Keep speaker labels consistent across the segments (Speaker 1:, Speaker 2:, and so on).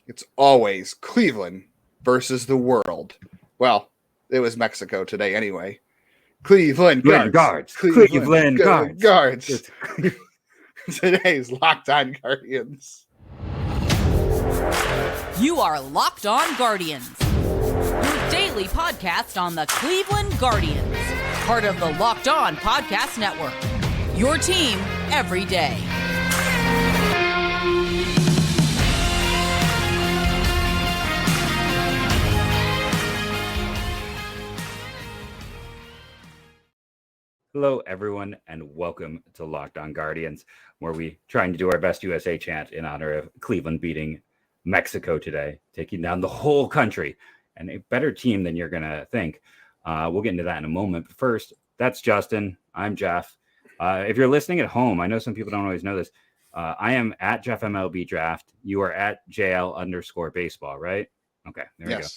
Speaker 1: It's always Cleveland versus the world. Well, it was Mexico today anyway. Cleveland guards.
Speaker 2: Cleveland guards.
Speaker 1: Today's Locked On Guardians.
Speaker 3: You are Locked On Guardians, your daily podcast on the Cleveland Guardians, part of the Locked On Podcast Network, your team every day.
Speaker 2: Hello, everyone, and welcome to Locked On Guardians, where we trying to do our best USA chant in honor of Cleveland beating Mexico today, taking down the whole country, and a better team than you're going to think. We'll get into that in a moment. But first, that's Justin. I'm Jeff. If you're listening at home, I know some people don't always know this. I am at Jeff MLB Draft. You are at JL_baseball, right? Okay, there we go.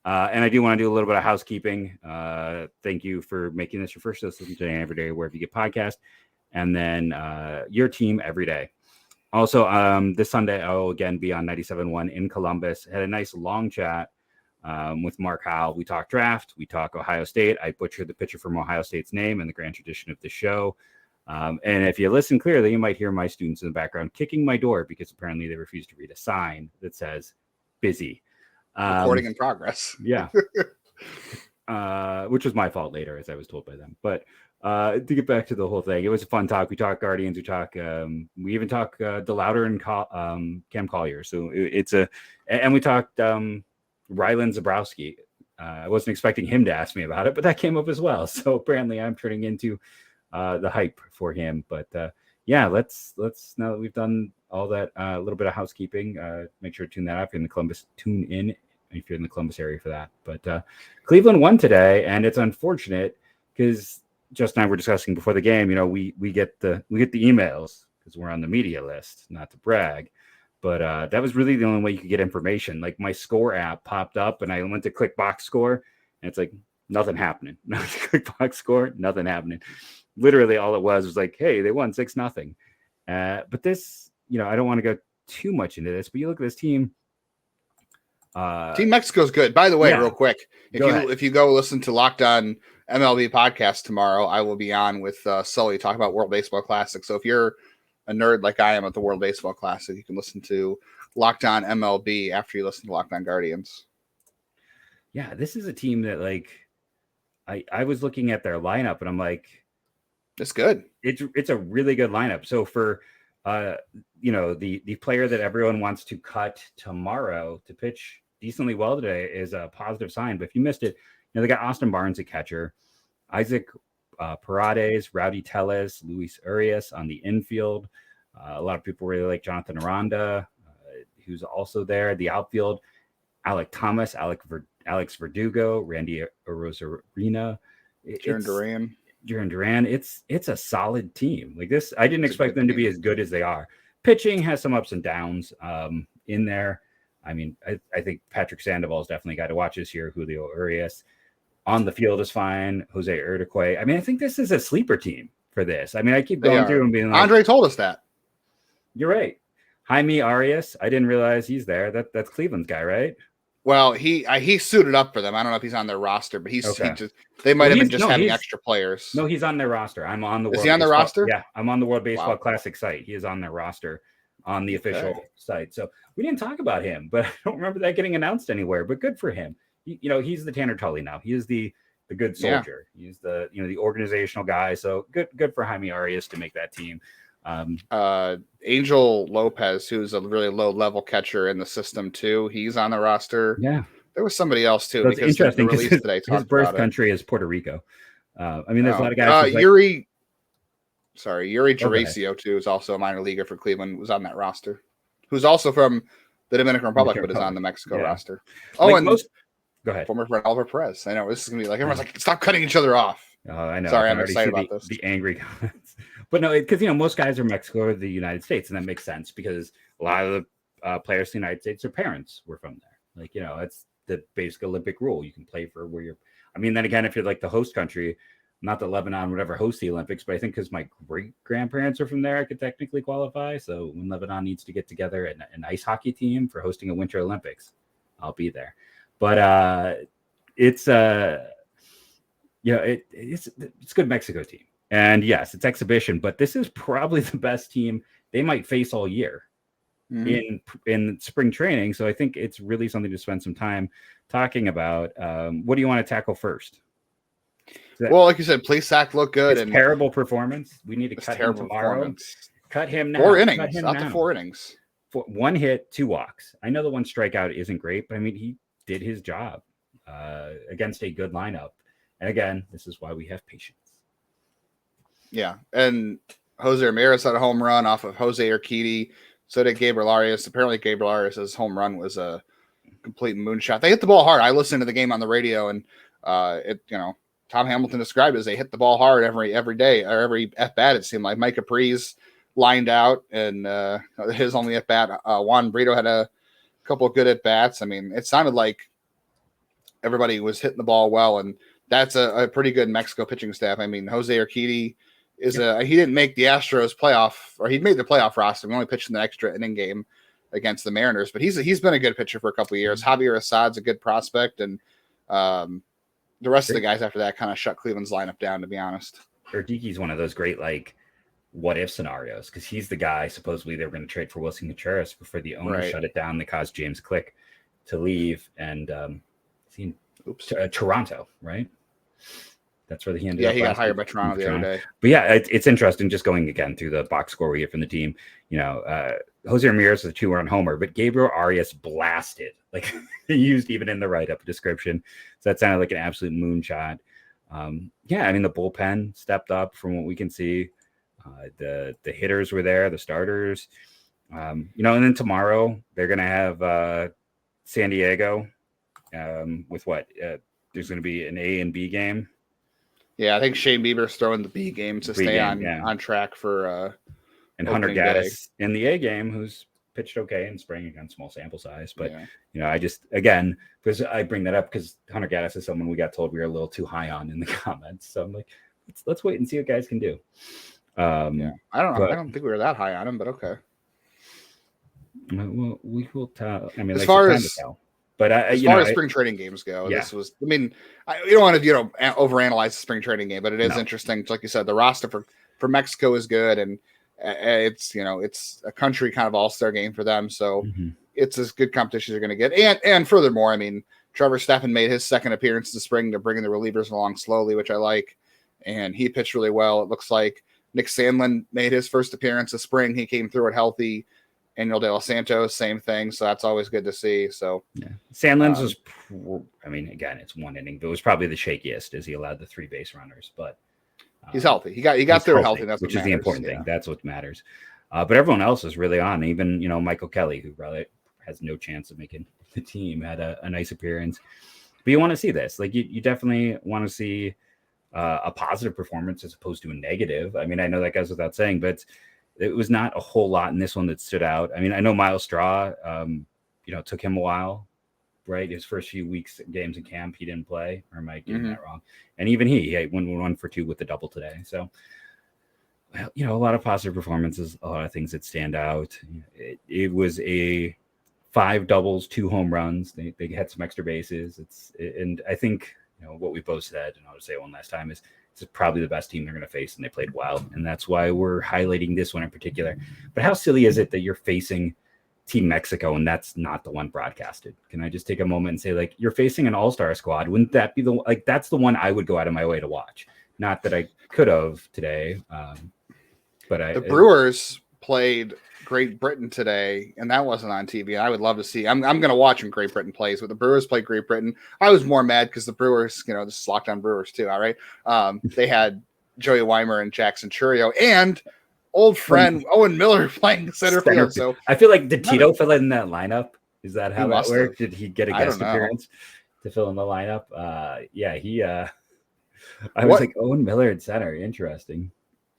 Speaker 2: And I do want to do a little bit of housekeeping. Thank you for making this your first listen today every day, wherever you get podcasts. And then your team every day. Also, this Sunday, I will again be on 97.1 in Columbus. Had a nice long chat with Mark Howell. We talk draft. We talk Ohio State. I butchered the pitcher from Ohio State's name in the grand tradition of the show. And if you listen clearly, you might hear my students in the background kicking my door because apparently they refuse to read a sign that says busy.
Speaker 1: Recording in progress.
Speaker 2: Yeah. Which was my fault later, as I was told by them. But to get back to the whole thing, it was a fun talk. We talk Guardians. We talk. We even talk DeLauder and Cam Collier. So and we talked Rylan Zabrowski. I wasn't expecting him to ask me about it, but that came up as well. So apparently, I'm turning into the hype for him. But yeah, let's now that we've done all that, a little bit of housekeeping. Make sure to tune that up in the Columbus. Tune in if you're in the Columbus area for that. But Cleveland won today, and it's unfortunate because Justin and I were discussing before the game. You know, we get the emails because we're on the media list, not to brag, but that was really the only way you could get information. Like my score app popped up, and I went to click box score, and it's like nothing happening. Click box score, nothing happening. Literally, all it was like, hey, they won 6-0. But this, you know, I don't want to go too much into this, but you look at this team.
Speaker 1: Team Mexico's good. By the way, real quick, if you go listen to Locked On MLB podcast tomorrow, I will be on with Sully talking about World Baseball Classic. So if you're a nerd like I am at the World Baseball Classic, you can listen to Locked On MLB after you listen to Locked On Guardians.
Speaker 2: Yeah, this is a team that, like, I was looking at their lineup and I'm like,
Speaker 1: it's good.
Speaker 2: It's a really good lineup. So for you know, the player that everyone wants to cut tomorrow to pitch decently well today is a positive sign. But if you missed it, you know, they got Austin Barnes, a catcher, Isaac Paredes, Rowdy Tellez, Luis Urias on the infield. A lot of people really like Jonathan Aranda, who's also there. The outfield, Alec Thomas, Alex Verdugo, Randy Arozarena,
Speaker 1: Jaron
Speaker 2: Duran. It's a solid team. Like this, I didn't expect them to be as good as they are. Pitching has some ups and downs in there. I mean, I think Patrick Sandoval is definitely a guy to watch this year. Julio Urias on the field is fine. Jose Urdique. I mean, I think this is a sleeper team for this. I mean, I keep going through and being like,
Speaker 1: Andre told us that.
Speaker 2: You're right. Jaime Arias. I didn't realize he's there. That's Cleveland's guy, right?
Speaker 1: Well, he suited up for them. I don't know if he's on their roster, but they might have been just having extra players.
Speaker 2: No, he's on their roster. I'm on the.
Speaker 1: Is he on their roster?
Speaker 2: Yeah, I'm on the World Baseball Classic site. He is on their roster, on the official site. So we didn't talk about him, but I don't remember that getting announced anywhere. But good for him. You know, he's the Tanner Tully now. He is the good soldier. Yeah. He's the the organizational guy. So good for Jaime Arias to make that team.
Speaker 1: Angel Lopez, who's a really low level catcher in the system too. He's on the roster.
Speaker 2: Yeah.
Speaker 1: There was somebody else too.
Speaker 2: That's interesting because his birth country is Puerto Rico. I mean, there's a lot of guys.
Speaker 1: Yuri Geracio too is also a minor leaguer for Cleveland. Was on that roster. Who's also from the Dominican Republic, but is on the Mexico roster. Oh, like and
Speaker 2: go ahead.
Speaker 1: Former friend Oliver Perez. I know this is gonna be like everyone's like, stop cutting each other off.
Speaker 2: I know.
Speaker 1: Sorry, I'm excited about this.
Speaker 2: The angry comments. But no, because most guys are Mexico or the United States, and that makes sense because a lot of the players in the United States, their parents were from there. Like, it's the basic Olympic rule. You can play for where you're. I mean, then again, if you're like the host country, Not that Lebanon would ever host the Olympics, but I think because my great grandparents are from there, I could technically qualify. So when Lebanon needs to get together an ice hockey team for hosting a Winter Olympics, I'll be there. But it's a good Mexico team. And yes, it's exhibition, but this is probably the best team they might face all year in spring training. So I think it's really something to spend some time talking about. What do you want to tackle first?
Speaker 1: Well, like you said, Plesac looked good.
Speaker 2: And terrible performance. We need to cut him tomorrow. Cut him now.
Speaker 1: 4 innings. Out to 4 innings.
Speaker 2: 1 hit, 2 walks. I know the 1 strikeout isn't great, but I mean, he did his job against a good lineup. And again, this is why we have patience.
Speaker 1: Yeah. And Jose Ramirez had a home run off of Jose Urquidy. So did Gabriel Arias. Apparently, Gabriel Arias' home run was a complete moonshot. They hit the ball hard. I listened to the game on the radio, and Tom Hamilton described it as they hit the ball hard every day or every at bat. It seemed like Mike Capri's lined out, and his only at bat. Juan Brito had a couple of good at bats. I mean, it sounded like everybody was hitting the ball well, and that's a pretty good Mexico pitching staff. I mean, Jose Urquidy he didn't make the Astros playoff, or he made the playoff roster. We only pitched in the extra inning game against the Mariners, but he's been a good pitcher for a couple of years. Javier Assad's a good prospect, and the rest of the guys after that kind of shut Cleveland's lineup down, to be honest.
Speaker 2: Urquidy's one of those great, like, what if scenarios, because he's the guy supposedly they were going to trade for Wilson Contreras before the owner shut it down. They caused James Click to leave, and Toronto, right? That's where he ended up.
Speaker 1: Yeah, he got hired by Toronto the other day.
Speaker 2: But yeah, it's interesting just going again through the box score we get from the team. Jose Ramirez was a 2-run homer, but Gabriel Arias blasted, like he used even in the write-up description. So that sounded like an absolute moonshot. I mean, the bullpen stepped up from what we can see. The hitters were there, the starters. And then tomorrow they're going to have San Diego with what? There's going to be an A and B game.
Speaker 1: Yeah, I think Shane Bieber's throwing the B game to stay on track for
Speaker 2: and Hunter Gaddis in the A game, who's pitched okay in spring against small sample size. But I just, again, because I bring that up because Hunter Gaddis is someone we got told we were a little too high on in the comments. So I'm like, let's wait and see what guys can do.
Speaker 1: I don't know. I don't think we were that high on him, but okay.
Speaker 2: Well, we will tell. I mean,
Speaker 1: as far as
Speaker 2: spring
Speaker 1: training games go, this was. I mean, you don't want to overanalyze the spring training game, but it is interesting. Like you said, the roster for Mexico is good, and it's a country kind of all-star game for them. So it's as good competition you're going to get. And furthermore, I mean, Trevor Stephan made his second appearance this spring to bring in the relievers along slowly, which I like, and he pitched really well. It looks like Nick Sandlin made his first appearance this spring. He came through it healthy. Daniel De Los Santos, same thing. So that's always good to see. So
Speaker 2: Sandlin's was, again, it's 1 inning, but it was probably the shakiest as he allowed the 3 base runners. But
Speaker 1: he's healthy. He got through healthy. That's
Speaker 2: which is the important thing. That's what matters. But everyone else is really on. Even Michael Kelly, who probably has no chance of making the team, had a nice appearance. But you want to see this. Like you definitely want to see a positive performance as opposed to a negative. I mean, I know that goes without saying, but it was not a whole lot in this one that stood out. I mean, I know Miles Straw, took him a while, right? His first few games in camp, he didn't play, or am I getting that wrong? And even he went 1 for 2 with the double today. So, a lot of positive performances, a lot of things that stand out. It was a 5 doubles, 2 home runs. They had some extra bases. And I think, what we both said, and I'll just say it one last time, is this is probably the best team they're going to face, and they played well. And that's why we're highlighting this one in particular. But how silly is it that you're facing Team Mexico and that's not the one broadcasted? Can I just take a moment and say, like, you're facing an all-star squad? Wouldn't that be that's the one I would go out of my way to watch? Not that I could have today. But
Speaker 1: the Brewers played Great Britain today, and that wasn't on TV. I would love to see. I'm going to watch when Great Britain plays, but the Brewers played Great Britain. I was more mad because the Brewers, this is Locked On Brewers too. All right, they had Joey Weimer and Jackson Churio and old friend Owen Miller playing center field. So
Speaker 2: I feel like did Tito fill in that lineup? Is that how that worked? Did he get a guest appearance to fill in the lineup? I was like Owen Miller at center. Interesting.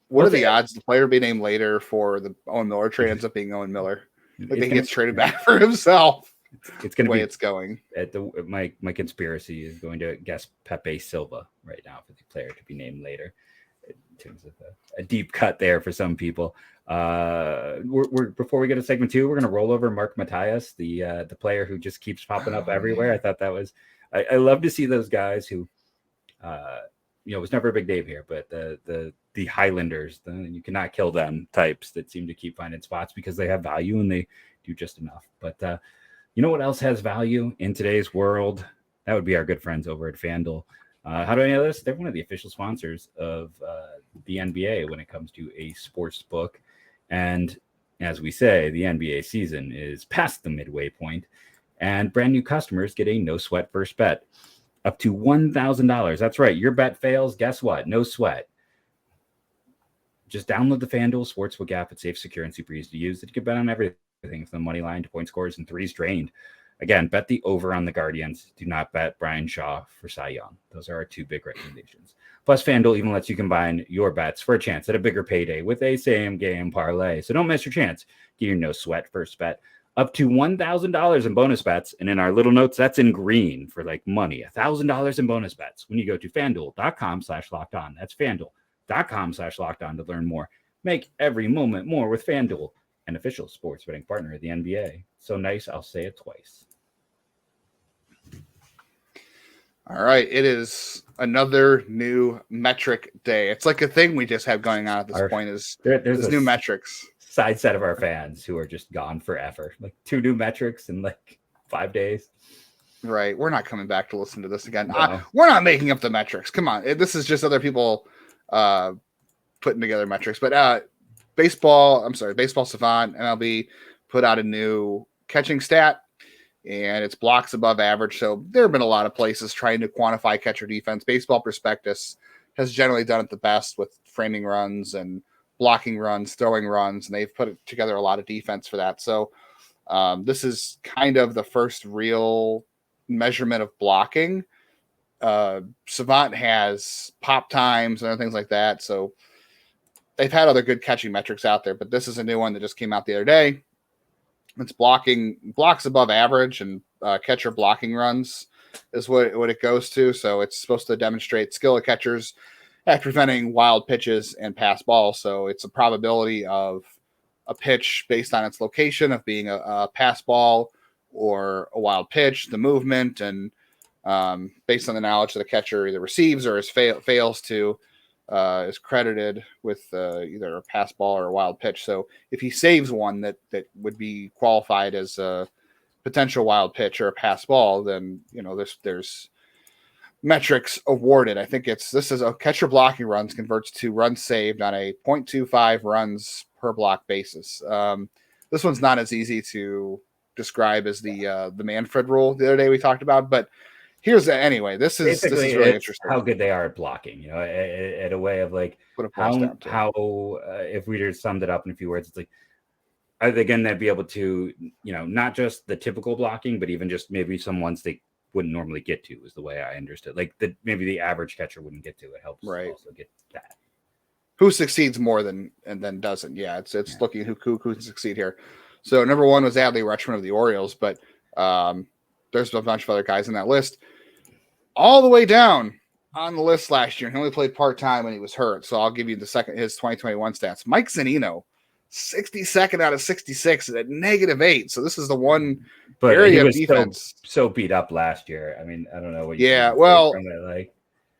Speaker 1: What are the odds the player be named later for the Owen Miller trade ends up being Owen Miller? Like he gets traded back for himself.
Speaker 2: it's going to be
Speaker 1: it's going.
Speaker 2: At my conspiracy is going to guess Pepe Silva right now for the player to be named later. In terms of a deep cut there for some people. We're before we get to segment 2, we're going to roll over Mark Matthias, the player who just keeps popping up everywhere. Yeah. I thought that was I love to see those guys who it was never a big name here, but the Highlanders, you cannot kill them types that seem to keep finding spots because they have value and they do just enough. But you know what else has value in today's world? That would be our good friends over at FanDuel. How do I know this? They're one of the official sponsors of the NBA when it comes to a sports book. And as we say, the NBA season is past the midway point, and brand new customers get a no sweat first bet up to $1,000. That's right. Your bet fails. Guess what? No sweat. Just download the FanDuel Sportsbook app. It's safe, secure, and super easy to use. You can bet on everything from the money line to point scores and threes drained. Again, bet the over on the Guardians. Do not bet Brian Shaw for Cy Young. Those are our 2 big recommendations. Plus, FanDuel even lets you combine your bets for a chance at a bigger payday with a same-game parlay. So don't miss your chance. Get your no-sweat first bet up to $1,000 in bonus bets. And in our little notes, that's in green for like money. $1,000 in bonus bets when you go to FanDuel.com/lockedon. That's FanDuel.com/lockedon to learn more. Make every moment more with FanDuel, an official sports betting partner of the NBA. So nice, I'll say it twice.
Speaker 1: All right, it is another new metric day. It's like a thing we just have going on at this point is there's new metrics.
Speaker 2: Side set of our fans who are just gone forever. Like 2 new metrics in like 5 days.
Speaker 1: Right. We're not coming back to listen to this again.
Speaker 2: No.
Speaker 1: We're not making up the metrics. Come on. This is just other people putting together metrics. But Baseball Savant, MLB, put out a new catching stat, and it's blocks above average. So there have been a lot of places trying to quantify catcher defense. Baseball Prospectus has generally done it the best with framing runs and blocking runs, throwing runs, and they've put together a lot of defense for that. So this is kind of the first real measurement of blocking. Savant has pop times and other things like that. So they've had other good catching metrics out there, but this is a new one that just came out the other day. It's blocks above average, and catcher blocking runs is what it goes to. So it's supposed to demonstrate skill of catchers at preventing wild pitches and pass balls. So it's a probability of a pitch based on its location of being a pass ball or a wild pitch, the movement, and based on the knowledge that the catcher either receives or fails to, is credited with either a pass ball or a wild pitch. So if he saves one that would be qualified as a potential wild pitch or a pass ball, then there's metrics awarded. I think this is a catcher blocking runs converts to runs saved on a 0.25 runs per block basis. This one's not as easy to describe as the Manfred rule the other day we talked about, but anyway, this is really interesting.
Speaker 2: How good they are at blocking, at a way of like how if we just summed it up in a few words, it's like, are they going to be able to, not just the typical blocking, but even just maybe some ones they wouldn't normally get to, is the way I understood. Like maybe the average catcher wouldn't get to. It helps also get that.
Speaker 1: Who succeeds more than doesn't? Yeah, it's looking who can succeed here. So number 1 was Adley Rutschman of the Orioles, but there's a bunch of other guys in that list. All the way down on the list last year, he only played part-time when he was hurt. So I'll give you his 2021 stats. Mike Zunino, 62nd out of 66 at -8. So this is the one area of defense.
Speaker 2: So beat up last year. I mean, I don't know what.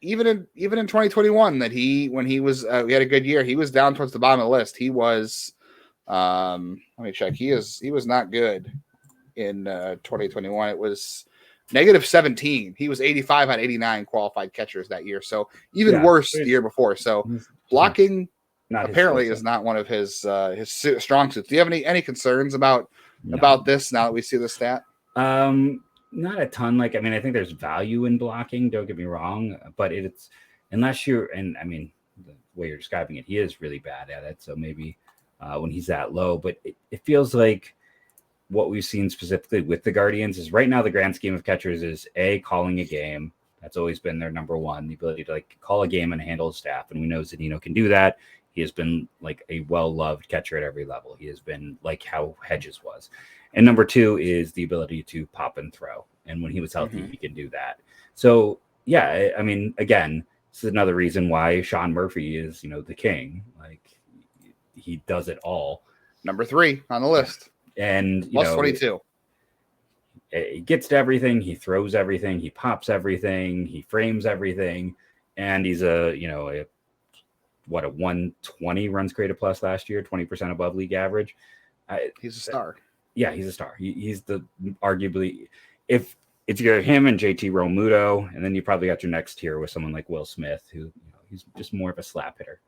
Speaker 1: Even in 2021, that when he was he had a good year. He was down towards the bottom of the list. He was. Let me check. He was not good in 2021. It was -17. He was 85 out of 89 qualified catchers that year. So even worse the year before. So blocking apparently is not one of his strong suits. Do you have any concerns about this now that we see the stat?
Speaker 2: Not a ton. I think there's value in blocking. Don't get me wrong, but it's unless the way you're describing it, he is really bad at it. So maybe when he's that low, but it feels like what we've seen specifically with the Guardians is right now the grand scheme of catchers is calling a game. That's always been their number 1, the ability to call a game and handle staff. And we know Zunino can do that. He has been a well-loved catcher at every level. He has been like how Hedges was. And number 2 is the ability to pop and throw. And when he was healthy, he can do that. So, yeah, I mean, again, this is another reason why Sean Murphy is, the king. Like, he does it all.
Speaker 1: Number 3 on the list.
Speaker 2: And,
Speaker 1: plus 22.
Speaker 2: He gets to everything. He throws everything. He pops everything. He frames everything. And he's a 120 runs created plus last year, 20% above league average.
Speaker 1: He's a star.
Speaker 2: Yeah, he's a star. He's the arguably, if you're him and JT Realmuto, and then you probably got your next tier with someone like Will Smith, who he's just more of a slap hitter.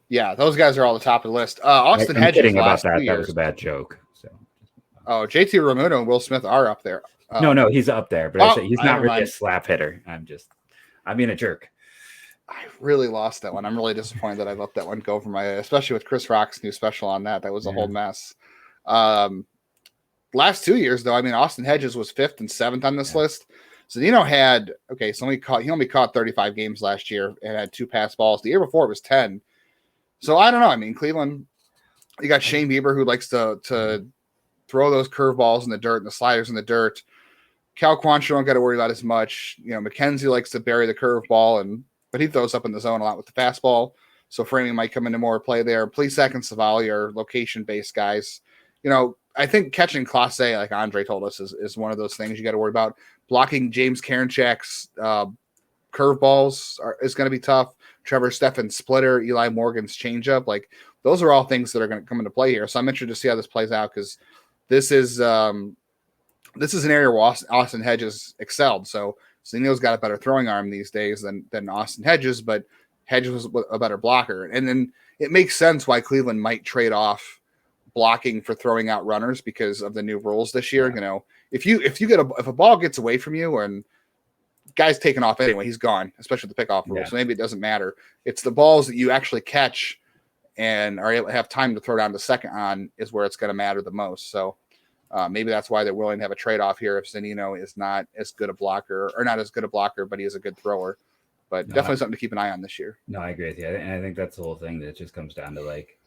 Speaker 2: Yeah,
Speaker 1: those guys are all the top of the list. Austin Hedges.
Speaker 2: Kidding about that. That was a bad joke. So.
Speaker 1: Oh, JT Realmuto and Will Smith are up there.
Speaker 2: No, he's up there, but he's not really a slap hitter. I'm being a jerk.
Speaker 1: I really lost that one. I'm really disappointed that I let that one go for especially with Chris Rock's new special on that. That was a whole mess. Last 2 years, though, I mean, Austin Hedges was 5th and 7th on this list. Zunino had, he only caught 35 games last year and had 2 pass balls. The year before it was 10. So I don't know. I mean, Cleveland, you got Shane Bieber, who likes to throw those curveballs in the dirt and the sliders in the dirt. Cal Quantrill don't got to worry about as much. McKenzie likes to bury the curveball, but he throws up in the zone a lot with the fastball. So framing might come into more play there. Plesac and Savali are location-based guys. I think catching Clase, like Andre told us, is one of those things you got to worry about. Blocking James Karinchak's curveballs is going to be tough. Trevor Steffen's splitter, Eli Morgan's changeup, like those are all things that are going to come into play here. So I'm interested to see how this plays out because this is an area where Austin Hedges excelled. So Zunino's got a better throwing arm these days than Austin Hedges, but Hedges was a better blocker. And then it makes sense why Cleveland might trade off blocking for throwing out runners because of the new rules this year. If a ball gets away from you and guy's taken off anyway, he's gone, especially the pickoff rule. So maybe it doesn't matter. It's the balls that you actually catch and are able to have time to throw down to second on is where it's going to matter the most. So maybe that's why they're willing to have a trade-off here if Zunino is not as good a blocker, but he is a good thrower. But definitely something to keep an eye on this year.
Speaker 2: No, I agree with you. And I think that's the whole thing that just comes down to, like,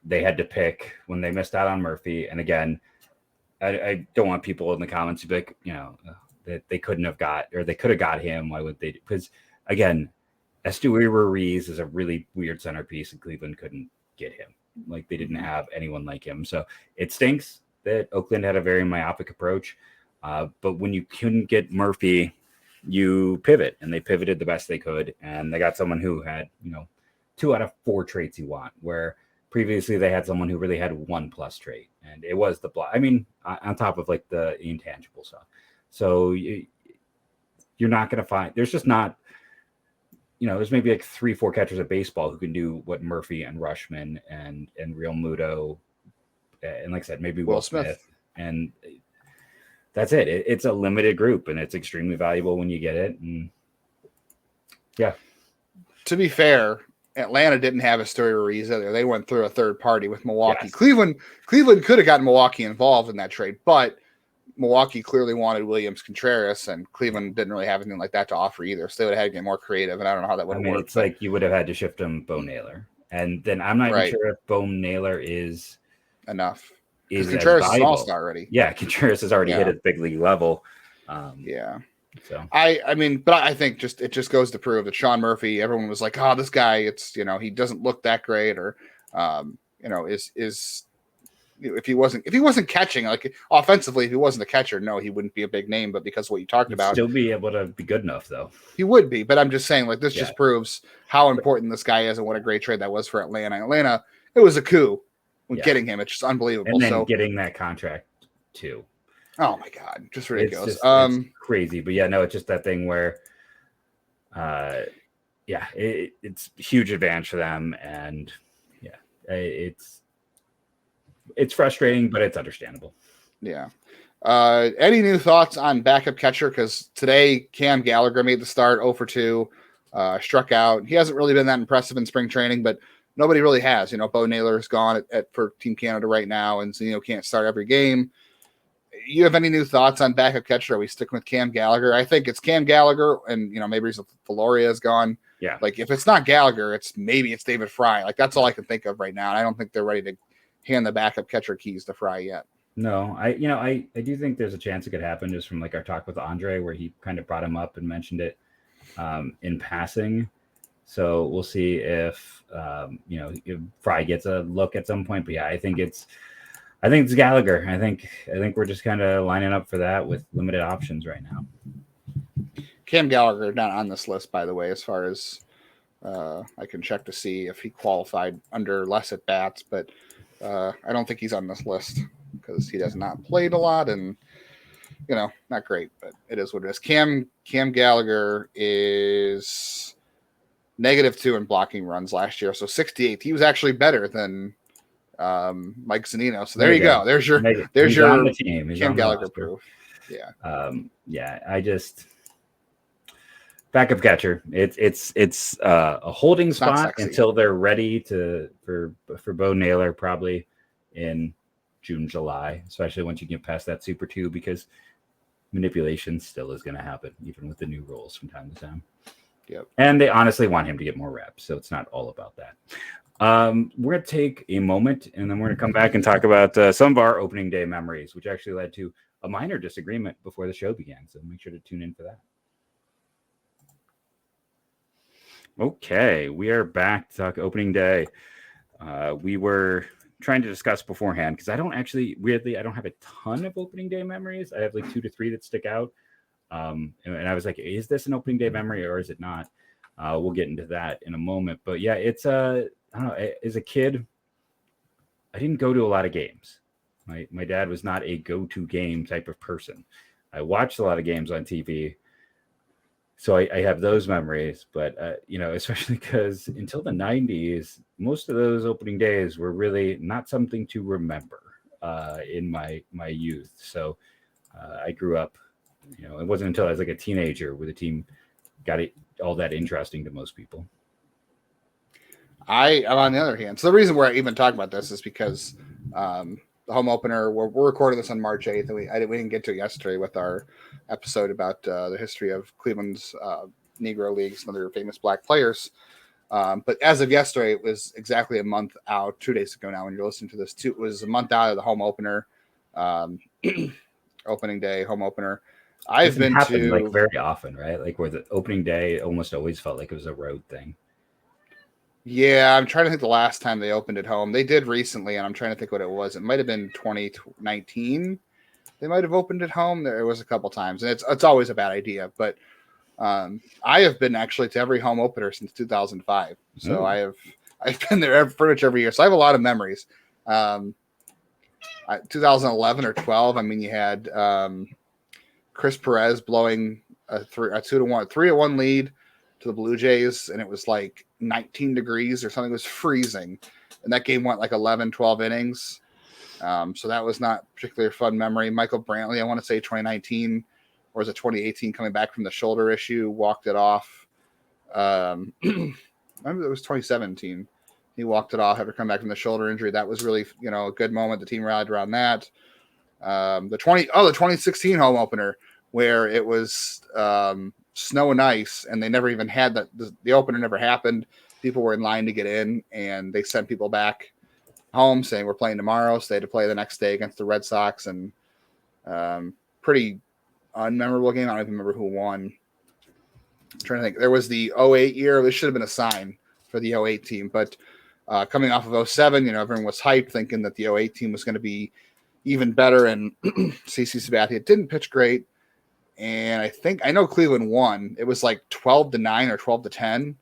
Speaker 2: they had to pick when they missed out on Murphy. And again, I don't want people in the comments to be like, that they couldn't have got, or they could have got him. Why would they? Because again, Estuary Ruiz is a really weird centerpiece and Cleveland couldn't get him. Like they didn't have anyone like him. So it stinks that Oakland had a very myopic approach. But when you couldn't get Murphy, you pivot, and they pivoted the best they could. And they got someone who had, 2 out of 4 traits you want, where previously they had someone who really had 1+ trait, and it was the block. I mean, on top of like the intangible stuff. So you're not going to find, there's just not, there's maybe like 3-4 catchers of baseball who can do what Murphy and Rushman and Realmuto, and like I said, maybe Will Smith. And that's it. It's a limited group, and it's extremely valuable when you get it. And yeah.
Speaker 1: To be fair, Atlanta didn't have Estuary Ruiz either. They went through a third party with Milwaukee.
Speaker 2: Yes.
Speaker 1: Cleveland could have gotten Milwaukee involved in that trade, but Milwaukee clearly wanted Williams Contreras, and Cleveland didn't really have anything like that to offer either. So they would have had to get more creative, and I don't know how that would work.
Speaker 2: It's like you would have had to shift him Bo Naylor, and then I'm not even sure if Bo Naylor is
Speaker 1: enough. Because Contreras is an all-star already.
Speaker 2: Yeah, Contreras has already hit at big league level. So
Speaker 1: I mean, but I think it just goes to prove that Sean Murphy, everyone was like, oh, this guy, it's he doesn't look that great, or is if he wasn't catching, like offensively, if he wasn't a catcher, no, he wouldn't be a big name. But because of what you talked about,
Speaker 2: still be able to be good enough, though.
Speaker 1: He would be. But I'm just saying, like, this just proves how important this guy is and what a great trade that was for Atlanta. Atlanta, it was a coup when getting him. It's just unbelievable.
Speaker 2: And then getting that contract too.
Speaker 1: Oh my God, just ridiculous.
Speaker 2: It's crazy. But it's just that thing where, it's a huge advantage for them, and it's frustrating, but it's understandable.
Speaker 1: Yeah. Any new thoughts on backup catcher? Because today Cam Gallagher made the start, 0 for 2, struck out. He hasn't really been that impressive in spring training, but nobody really has. Bo Naylor is gone for Team Canada right now, and Zunino can't start every game. You have any new thoughts on backup catcher? Are we sticking with Cam Gallagher? I think it's Cam Gallagher, and maybe Valoria is gone.
Speaker 2: Yeah.
Speaker 1: Like if it's not Gallagher, maybe it's David Fry. Like that's all I can think of right now. And I don't think they're ready to hand the backup catcher keys to Fry yet.
Speaker 2: No, I do think there's a chance it could happen just from like our talk with Andre, where he kind of brought him up and mentioned it in passing. So we'll see if if Fry gets a look at some point. But yeah, I think it's Gallagher. I think we're just kind of lining up for that with limited options right now.
Speaker 1: Cam Gallagher not on this list, by the way, as far as I can check to see if he qualified under less at bats, but I don't think he's on this list because he has not played a lot and not great, but it is what it is. Cam Gallagher is -2 in blocking runs last year, so 68th. He was actually better than Mike Zunino. So there you go. There's your
Speaker 2: on the team.
Speaker 1: Cam Gallagher proof.
Speaker 2: Yeah. I just backup catcher. It's a holding spot until they're ready for Bo Naylor probably in June, July, especially once you get past that Super 2, because manipulation still is going to happen even with the new rules from time to time.
Speaker 1: Yep.
Speaker 2: And they honestly want him to get more reps, so it's not all about that. We're going to take a moment, and then we're going to come back and talk about some of our opening day memories, which actually led to a minor disagreement before the show began. So make sure to tune in for that. Okay, we are back to talk opening day. We were trying to discuss beforehand because I don't have a ton of opening day memories. I have like 2 to 3 that stick out. And I was like, is this an opening day memory or is it not? We'll get into that in a moment. But yeah, it's I don't know. As a kid, I didn't go to a lot of games. My dad was not a go-to game type of person. I watched a lot of games on TV. So I have those memories, but especially because until the 90s, most of those opening days were really not something to remember in my youth. So I grew up, it wasn't until I was like a teenager where the team got it all that interesting to most people.
Speaker 1: I'm on the other hand. So the reason we're even talking about this is because the home opener, we're recording this on March 8th, and we didn't get to it yesterday with our episode about the history of Cleveland's Negro Leagues and other famous black players. But as of yesterday, it was exactly a month out, 2 days ago now when you're listening to this. It was a month out of the home opener, opening day, home opener. I've been to
Speaker 2: like very often, right? Like where the opening day almost always felt like it was a road thing.
Speaker 1: Yeah, I'm trying to think the last time they opened at home. They did recently, and I'm trying to think what it was. It might have been 2019. They might have opened at home. There was a couple times, and it's always a bad idea. But I have been actually to every home opener since 2005. So I've been there pretty much every year. So I have a lot of memories. 2011 or 12. I mean, you had Chris Perez blowing a 3-1 lead to the Blue Jays, and it was like 19 degrees or something. It was freezing, and that game went like 11, 12 innings. So that was not particularly a fun memory. Michael Brantley, I want to say 2019, or was it 2018, coming back from the shoulder issue, walked it off. Maybe it was 2017. He walked it off after coming back from the shoulder injury. That was really, a good moment. The team rallied around that. The 2016 home opener, where it was snow and ice, and they never even had that. The opener never happened. People were in line to get in, and they sent people back home saying we're playing tomorrow. So they had to play the next day against the Red Sox, and pretty unmemorable game. I don't even remember who won. I'm trying to think. There was the 08 year. This should have been a sign for the 08 team, but coming off of 07, everyone was hyped thinking that the 08 team was going to be even better, and CC Sabathia didn't pitch great. And I know Cleveland won. It was like 12-9 or 12-10.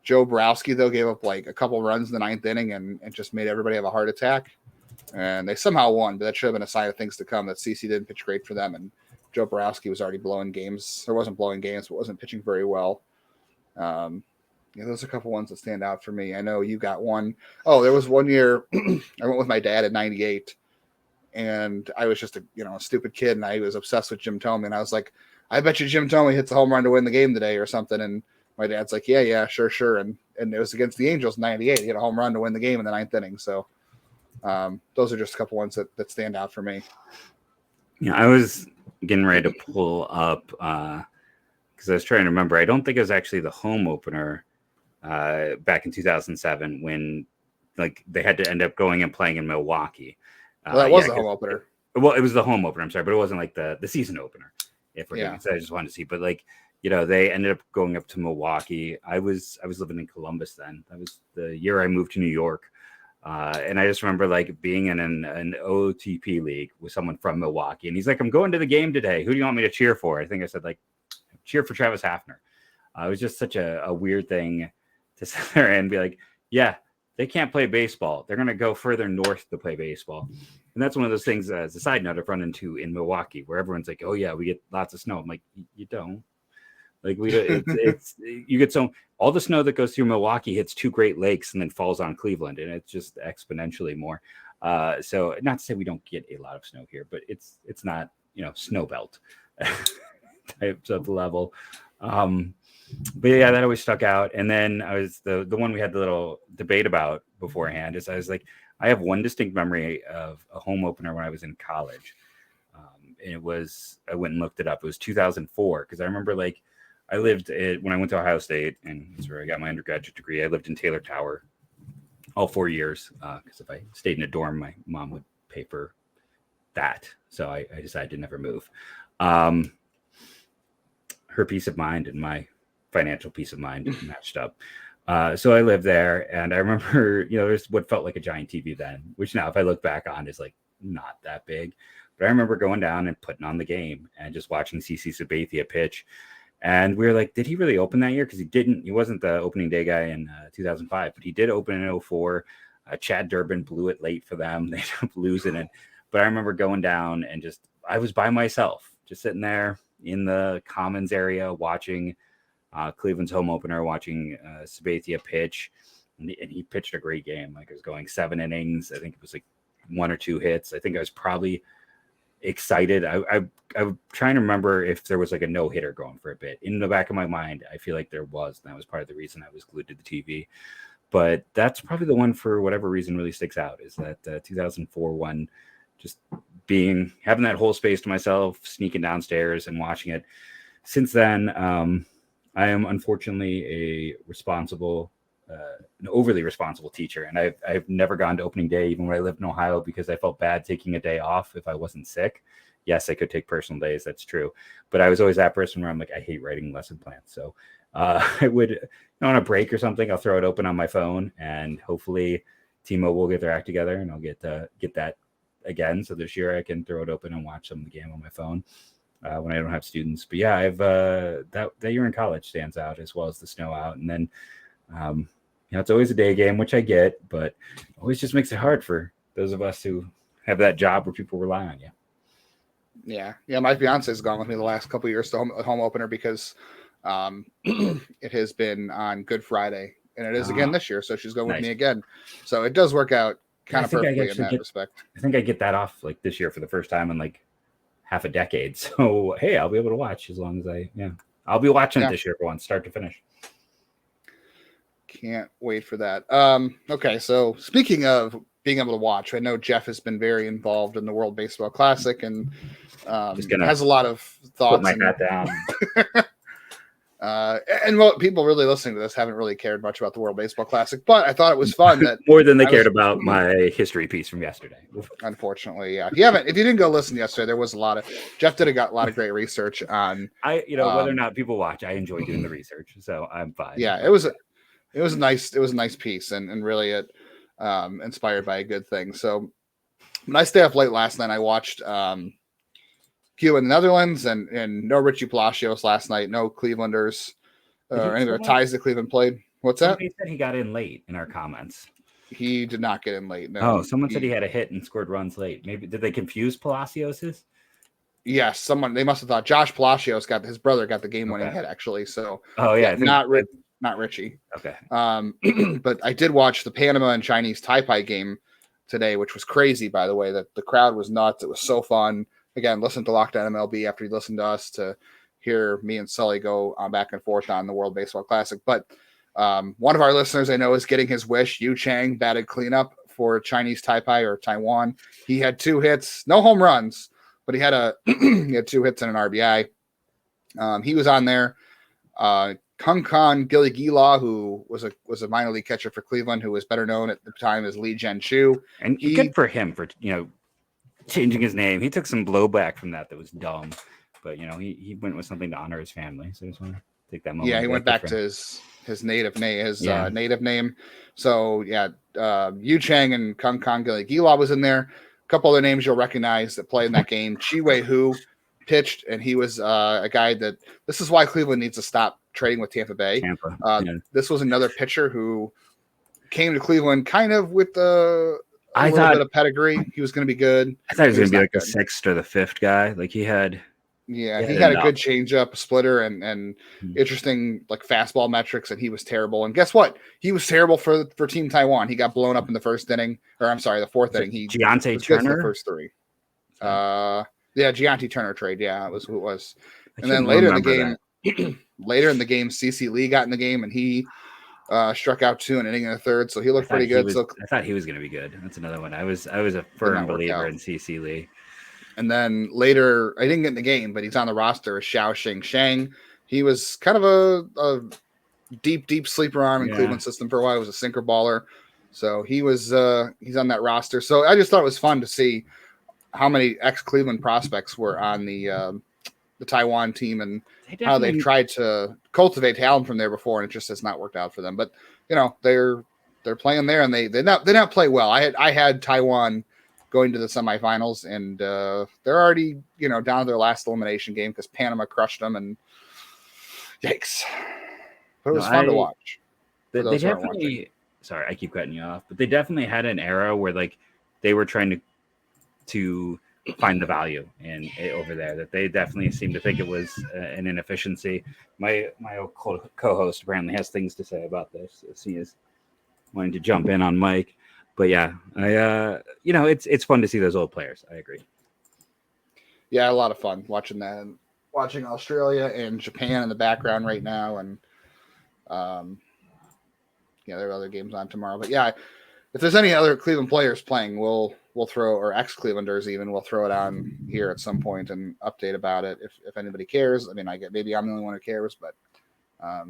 Speaker 1: Joe Borowski, though, gave up like a couple runs in the ninth inning and just made everybody have a heart attack. And they somehow won, but that should have been a sign of things to come, that CC didn't pitch great for them. And Joe Borowski was already blowing games. Or wasn't blowing games, but wasn't pitching very well. Those are a couple ones that stand out for me. I know you got one. Oh, there was one year I went with my dad at 98. And I was just a stupid kid, and I was obsessed with Jim Thome. And I was like, I bet you Jim Thome hits a home run to win the game today or something. And my dad's like, yeah, sure. And it was against the Angels in 98. He hit a home run to win the game in the ninth inning. So those are just a couple ones that stand out for me.
Speaker 2: Yeah, I was getting ready to pull up because I was trying to remember. I don't think it was actually the home opener back in 2007 when like they had to end up going and playing in Milwaukee.
Speaker 1: Well, that was the home opener.
Speaker 2: Well, it was the home opener. I'm sorry, but it wasn't like the season opener. If we're doing it, so I just wanted to see, but like, they ended up going up to Milwaukee. I was living in Columbus then. That was the year I moved to New York. And I just remember like being in an OTP league with someone from Milwaukee. And he's like, I'm going to the game today. Who do you want me to cheer for? I think I said like, cheer for Travis Hafner. It was just such a weird thing to sit there and be like, yeah, they can't play baseball. They're going to go further north to play baseball. And that's one of those things, as a side note, I've run into in Milwaukee where everyone's like, oh yeah, we get lots of snow. I'm like, you don't. Like it's you get all the snow that goes through Milwaukee hits 2 Great Lakes and then falls on Cleveland, and it's just exponentially more. So not to say we don't get a lot of snow here, but it's not snow belt types of level. But yeah, that always stuck out. And then I was the one we had the little debate about beforehand is I was like, I have one distinct memory of a home opener when I was in college. And I went and looked it up. It was 2004 because I remember like. I lived when I went to Ohio State, and that's where I got my undergraduate degree. I lived in Taylor Tower all 4 years because if I stayed in a dorm, my mom would pay for that. So I decided to never move. Her peace of mind and my financial peace of mind matched up. So I lived there, and I remember, there's what felt like a giant TV then, which now if I look back on is like not that big. But I remember going down and putting on the game and just watching CC Sabathia pitch. And we were like, did he really open that year? Because he wasn't the opening day guy in 2005, but he did open in 2004. Chad Durbin blew it late for them. They ended up losing it. But I remember going down and I was by myself, just sitting there in the Commons area watching Cleveland's home opener, watching Sabathia pitch. And he pitched a great game. Like it was going 7 innings. I think it was like 1 or 2 hits. I think I was probably excited. I'm trying to remember if there was like a no-hitter going for a bit. In the back of my mind, I feel like there was, and that was part of the reason I was glued to the TV. But that's probably the one for whatever reason really sticks out is that 2004 one, just having that whole space to myself, sneaking downstairs and watching it. Since then, I am unfortunately an overly responsible teacher, and I've never gone to opening day even when I lived in Ohio because I felt bad taking a day off if I wasn't sick. Yes, I could take personal days, that's true, but I was always that person where I'm like, I hate writing lesson plans. So I would on a break or something, I'll throw it open on my phone, and hopefully T-Mobile will get their act together and I'll get that again. So this year I can throw it open and watch some of the game on my phone when I don't have students. But yeah, I've that year in college stands out, as well as the snow out. And then it's always a day game, which I get, but always just makes it hard for those of us who have that job where people rely on you.
Speaker 1: Yeah. My fiance has gone with me the last couple of years to home opener because it has been on Good Friday, and it is again this year. So she's going with me again. So it does work out kind of perfectly in that respect. I
Speaker 2: think I get that off like this year for the first time in like half a decade. So, hey, I'll be able to watch as long as I'll be watching it this year for once, start to finish.
Speaker 1: Can't wait for that. Okay, so speaking of being able to watch, I know Jeff has been very involved in the World Baseball Classic and has a lot of thoughts.
Speaker 2: Put my hat down.
Speaker 1: And people really listening to this haven't really cared much about the World Baseball Classic, but I thought it was fun that
Speaker 2: more than they cared about my history piece from yesterday.
Speaker 1: Unfortunately, yeah. If you didn't go listen yesterday, there was Jeff did a lot of great research on.
Speaker 2: Whether or not people watch, I enjoy doing the research, so I'm fine.
Speaker 1: Yeah, it was a nice piece, and really it inspired by a good thing. So when I stayed up late last night, I watched Q in the Netherlands and no Richie Palacios last night, no Clevelanders or any of the ties that Cleveland played. What's that?
Speaker 2: Somebody said he got in late in our comments.
Speaker 1: He did not get in late. No.
Speaker 2: Oh, someone said he had a hit and scored runs late. Maybe did they confuse Palacios's?
Speaker 1: Yes, they must have thought Josh Palacios his brother got the game-winning hit actually. So not Richie.
Speaker 2: Okay.
Speaker 1: But I did watch the Panama and Chinese Taipei game today, which was crazy, by the way. That the crowd was nuts. It was so fun. Again, listen to Locked On MLB after you listen to us to hear me and Sully go back and forth on the World Baseball Classic. But one of our listeners I know is getting his wish. Yu Chang batted cleanup for Chinese Taipei or Taiwan. He had 2 hits, no home runs, but he had he had 2 hits and an RBI. He was on there. Kung Gilly-Gila, who was a minor league catcher for Cleveland, who was better known at the time as Lee Jen-Chu.
Speaker 2: And good for him for, changing his name. He took some blowback from that was dumb. But, he went with something to honor his family. So I just want to take that moment.
Speaker 1: Yeah, he went back to his native name, native name. So, Yu Chang and Kung Gilly-Gila was in there. A couple other names you'll recognize that played in that game. Chi Wei-Hu pitched, and he was a guy that – this is why Cleveland needs to stop trading with Tampa Bay. This was another pitcher who came to Cleveland kind of with a little bit of pedigree. He was going to be good.
Speaker 2: I thought he was going to be like the sixth or the fifth guy. Like he had –
Speaker 1: he had a good changeup, a splitter, and interesting like fastball metrics, and he was terrible. And guess what? He was terrible for Team Taiwan. He got blown up in the fourth inning. The fourth inning. He
Speaker 2: Giante Turner,
Speaker 1: the first three. Giante Turner trade. Yeah, it was who it was. And then later in the game, CC Lee got in the game, and he struck out 2 in an inning and a third, so he looked pretty good.
Speaker 2: I thought he was going to be good. That's another one. I was a firm believer in CC Lee.
Speaker 1: And then later, I didn't get in the game, but he's on the roster as Xiao Shang. He was kind of a deep sleeper arm in Cleveland system for a while. He was a sinker baller. So he's on that roster. So I just thought it was fun to see how many ex-Cleveland prospects were on the Taiwan team and how they've tried to cultivate talent from there before, and it just has not worked out for them. But, they're playing there, and they not play well. I had Taiwan going to the semifinals, and they're already down to their last elimination game because Panama crushed them, and yikes! But it was fun to watch.
Speaker 2: They definitely. Sorry, I keep cutting you off, but they definitely had an era where like they were trying to find the value in it over there. That they definitely seemed to think it was an inefficiency. My co-host apparently has things to say about this as he is wanting to jump in on Mike. But yeah, it's fun to see those old players. I agree.
Speaker 1: Yeah, a lot of fun watching that, and watching Australia and Japan in the background right now, and there are other games on tomorrow. But yeah, if there's any other Cleveland players playing, we'll throw, or ex-Clevelanders even, we'll throw it on here at some point and update about it if anybody cares. I mean, maybe I'm the only one who cares, but I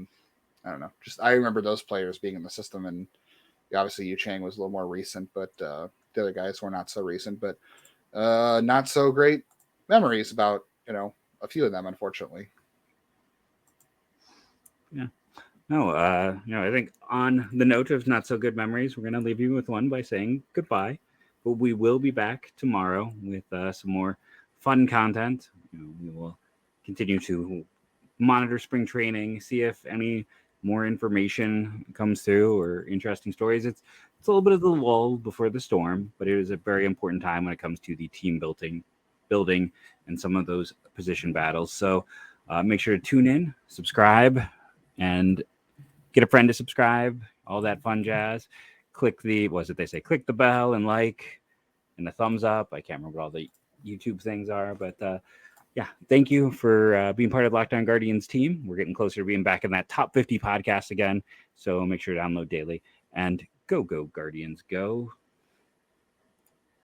Speaker 1: don't know. I remember those players being in the system, and obviously Yu Chang was a little more recent, but the other guys were not so recent, but not so great memories about, a few of them, unfortunately.
Speaker 2: Yeah. No, I think on the note of not so good memories, we're going to leave you with one by saying goodbye, but we will be back tomorrow with some more fun content. We will continue to monitor spring training, see if any more information comes through or interesting stories. It's a little bit of the lull before the storm, but it is a very important time when it comes to the team building and some of those position battles. So make sure to tune in, subscribe, and get a friend to subscribe, all that fun jazz. Click the bell and like and the thumbs up. I can't remember what all the YouTube things are, but thank you for being part of the Locked On Guardians team. We're getting closer to being back in that top 50 podcast again. So make sure to download daily, and go Guardians, go.